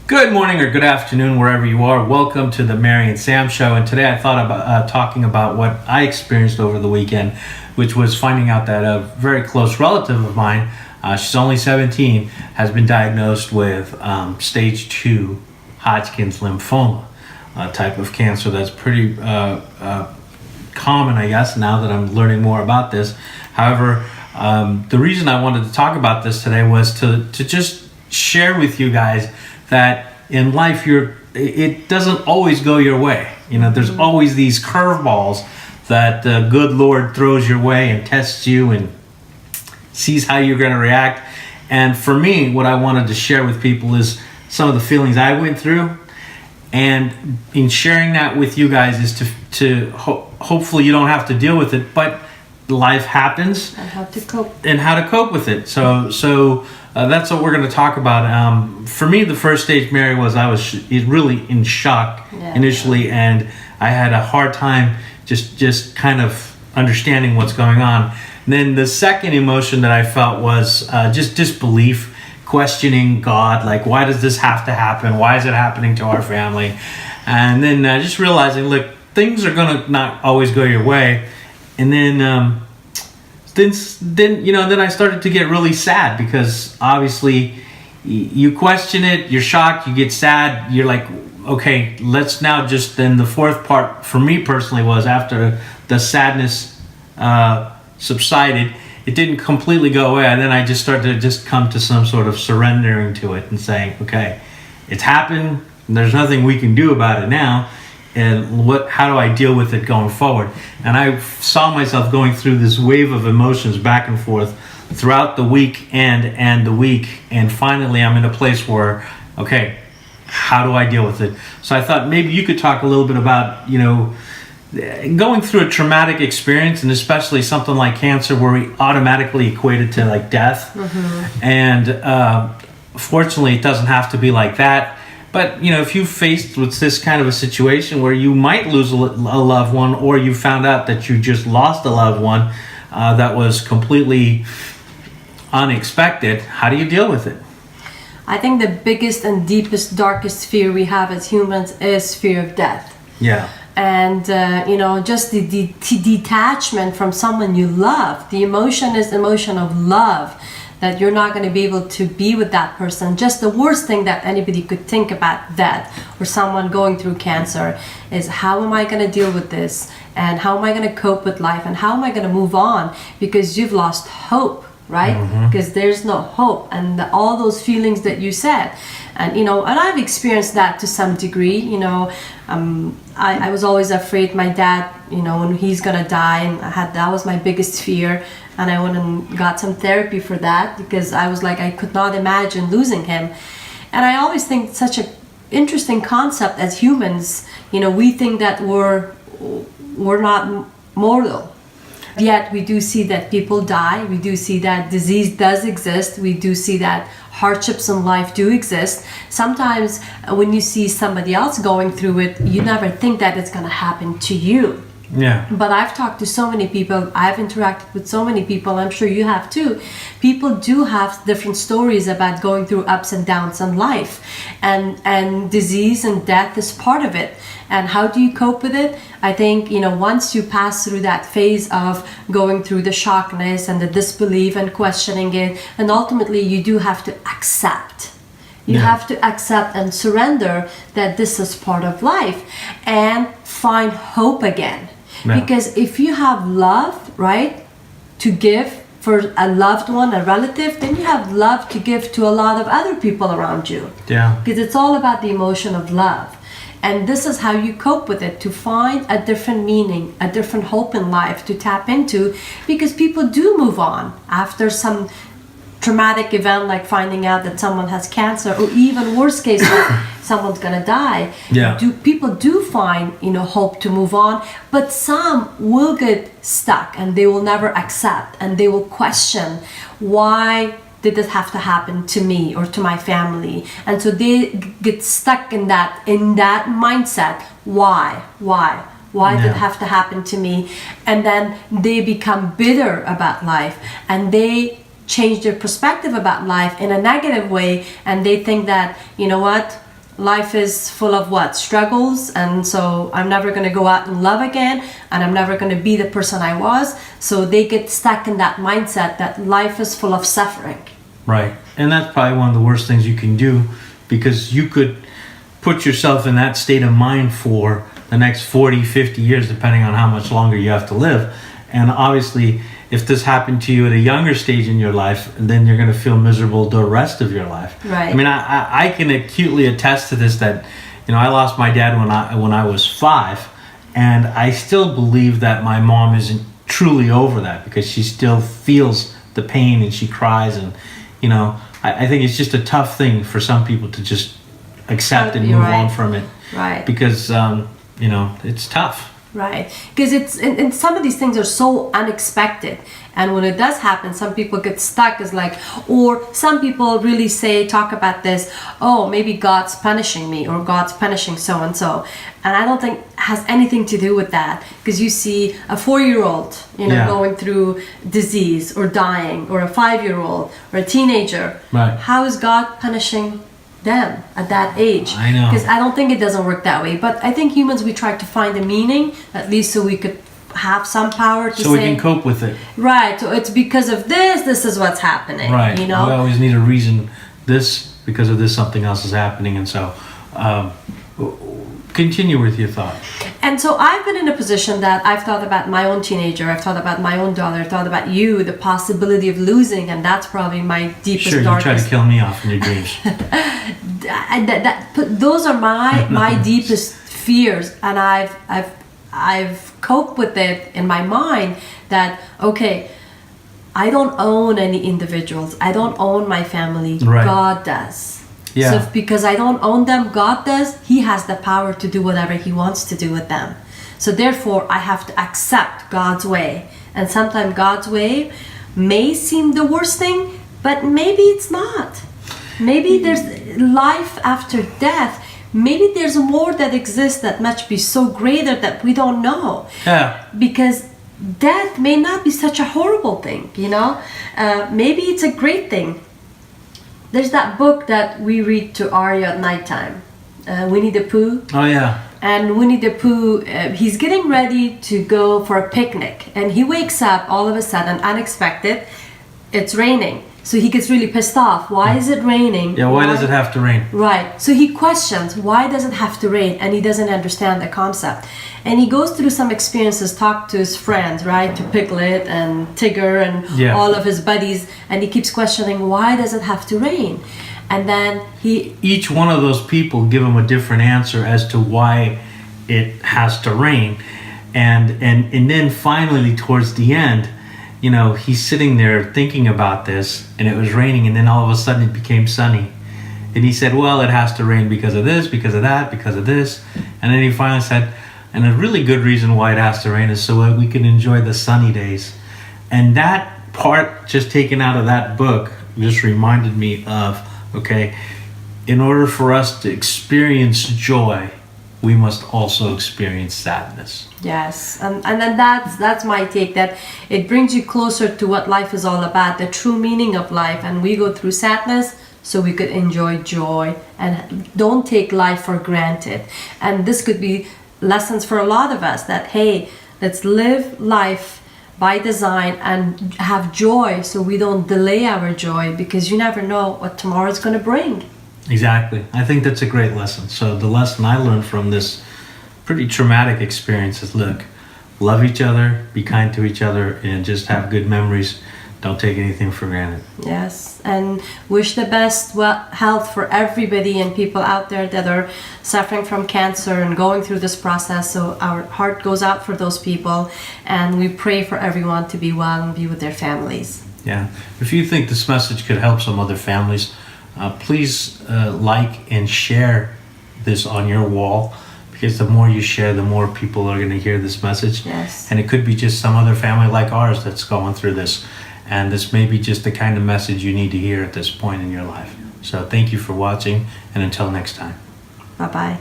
Good morning or good afternoon, wherever you are. Welcome to the Mary and Sam Show. And today I thought about talking about what I experienced over the weekend, which was finding out that a very close relative of mine, she's only 17, has been diagnosed with stage 2 Hodgkin's lymphoma, a type of cancer that's pretty common, I guess, now that I'm learning more about this. However, the reason I wanted to talk about this today was to just share with you guys that in life it doesn't always go your way. You know, there's always these curveballs that the good Lord throws your way and tests you and sees how you're going to react. And for me, what I wanted to share with people is some of the feelings I went through. And in sharing that with you guys is hopefully you don't have to deal with it, but life happens. And how to cope. And how to cope with it. So that's what we're going to talk about. For me, the first stage, Mary, was I was really in shock initially, and I had a hard time just kind of understanding what's going on. And then the second emotion that I felt was just disbelief, questioning God, like, why does this have to happen? Why is it happening to our family? And then just realizing, look, things are going to not always go your way. And then I started to get really sad, because obviously you question it, you're shocked, you get sad, you're like, okay, let's now just. Then the fourth part for me personally was, after the sadness subsided, it didn't completely go away, and then I just started to just come to some sort of surrendering to it and saying, okay, it's happened, and there's nothing we can do about it now. And how do I deal with it going forward? And I saw myself going through this wave of emotions back and forth throughout the weekend and the week. And finally, I'm in a place where, okay, how do I deal with it? So I thought maybe you could talk a little bit about, going through a traumatic experience, and especially something like cancer, where we automatically equate it to like death. Mm-hmm. And fortunately, it doesn't have to be like that. But, if you're faced with this kind of a situation where you might lose a loved one, or you found out that you just lost a loved one that was completely unexpected, how do you deal with it? I think the biggest and deepest, darkest fear we have as humans is fear of death. Yeah. And, just the detachment from someone you love. The emotion is the emotion of love, that you're not going to be able to be with that person. Just the worst thing that anybody could think about that, or someone going through cancer, is how am I going to deal with this? And how am I going to cope with life? And how am I going to move on? Because you've lost hope, right? Mm-hmm. Because there's no hope. And all those feelings that you said. And, and I've experienced that to some degree. I was always afraid my dad, when he's going to die. And that was my biggest fear. And I went and got some therapy for that, because I was like, I could not imagine losing him. And I always think it's such an interesting concept as humans. We think that we're not mortal. Yet we do see that people die. We do see that disease does exist. We do see that hardships in life do exist. Sometimes when you see somebody else going through it, you never think that it's going to happen to you. Yeah. But I've talked to so many people, I've interacted with so many people, I'm sure you have too. People do have different stories about going through ups and downs in life. And disease and death is part of it. And how do you cope with it? I think, once you pass through that phase of going through the shockness and the disbelief and questioning it, and ultimately you do have to accept. You have to accept and surrender that this is part of life, and find hope again. Yeah. Because if you have love, right, to give for a loved one, a relative, then you have love to give to a lot of other people around you. Yeah. Because it's all about the emotion of love. And this is how you cope with it, to find a different meaning, a different hope in life to tap into, because people do move on after some traumatic event, like finding out that someone has cancer, or even worst case, someone's gonna die. Yeah. People do find hope to move on, but some will get stuck and they will never accept, and they will question, why did this have to happen to me or to my family? And so they get stuck in that mindset. Why did it have to happen to me? And then they become bitter about life, and they change their perspective about life in a negative way, and they think that, life is full of what? Struggles, and so I'm never going to go out and love again, and I'm never going to be the person I was. So they get stuck in that mindset that life is full of suffering. Right. And that's probably one of the worst things you can do, because you could put yourself in that state of mind for the next 40, 50 years, depending on how much longer you have to live. And obviously, if this happened to you at a younger stage in your life, then you're going to feel miserable the rest of your life. Right. I mean, I can acutely attest to this, that, you know, I lost my dad when I was 5, and I still believe that my mom isn't truly over that, because she still feels the pain and she cries, and, you know, I think it's just a tough thing for some people to just accept and You're move right. on from it. Right. Because, you know, it's tough. Right, because it's and some of these things are so unexpected, and when it does happen, some people get stuck. It's like, or some people really talk about this. Oh, maybe God's punishing me, or God's punishing so and so, and I don't think it has anything to do with that. Because you see a 4-year-old, you know, Yeah. going through disease or dying, or a 5-year-old or a teenager. Right. How is God punishing them at that age? I know. Because I don't think it doesn't work that way. But I think humans, we try to find a meaning, at least so we could have some power to So we say, can cope with it. right, so it's because of this is what's happening. Right. You know? We always need a reason. Because of this, something else is happening. And so, continue with your thought. And so I've been in a position that I've thought about my own teenager, I've thought about my own daughter, I've thought about you, the possibility of losing, and that's probably my deepest, Sure, you try to darkest. kill me off in your dreams. Those are my deepest fears, and I've coped with it in my mind that, okay, I don't own any individuals, I don't own my family, Right. God does. Yeah. So because I don't own them, God does. He has the power to do whatever he wants to do with them. So therefore I have to accept God's way, and sometimes God's way may seem the worst thing, but maybe it's not. Maybe there's life after death. Maybe there's more that exists that must be so greater that we don't know. Yeah. Because death may not be such a horrible thing, you know? Maybe it's a great thing. There's that book that we read to Arya at nighttime, Winnie the Pooh. Oh, yeah. And Winnie the Pooh, he's getting ready to go for a picnic, and he wakes up all of a sudden, unexpected. It's raining, so he gets really pissed off. Why is it raining? Yeah, why does it have to rain? Right. So he questions, why does it have to rain? And he doesn't understand the concept. And he goes through some experiences, talk to his friends, right? To Piglet and Tigger and Yeah. all of his buddies. And he keeps questioning, why does it have to rain? And then Each one of those people give him a different answer as to why it has to rain. And then finally, towards the end, you know, he's sitting there thinking about this, and it was raining, and then all of a sudden it became sunny. And he said, well, it has to rain because of this, because of that, because of this. And then he finally said, and a really good reason why it has to rain is so that we can enjoy the sunny days. And that part, just taken out of that book, just reminded me of, okay, in order for us to experience joy, we must also experience sadness. yes, and then that's my take, that it brings you closer to what life is all about, the true meaning of life. And we go through sadness so we could enjoy joy, and don't take life for granted. And this could be lessons for a lot of us, that hey, let's live life by design and have joy, so we don't delay our joy, because you never know what tomorrow's going to bring. Exactly. I think that's a great lesson. So the lesson I learned from this pretty traumatic experience is, look, love each other, be kind to each other, and just have good memories. Don't take anything for granted. Yes, and wish the best health for everybody and people out there that are suffering from cancer and going through this process. So our heart goes out for those people, and we pray for everyone to be well and be with their families. Yeah. If you think this message could help some other families, please like and share this on your wall, because the more you share, the more people are going to hear this message. Yes. And it could be just some other family like ours that's going through this. And this may be just the kind of message you need to hear at this point in your life. So thank you for watching, and until next time. Bye-bye.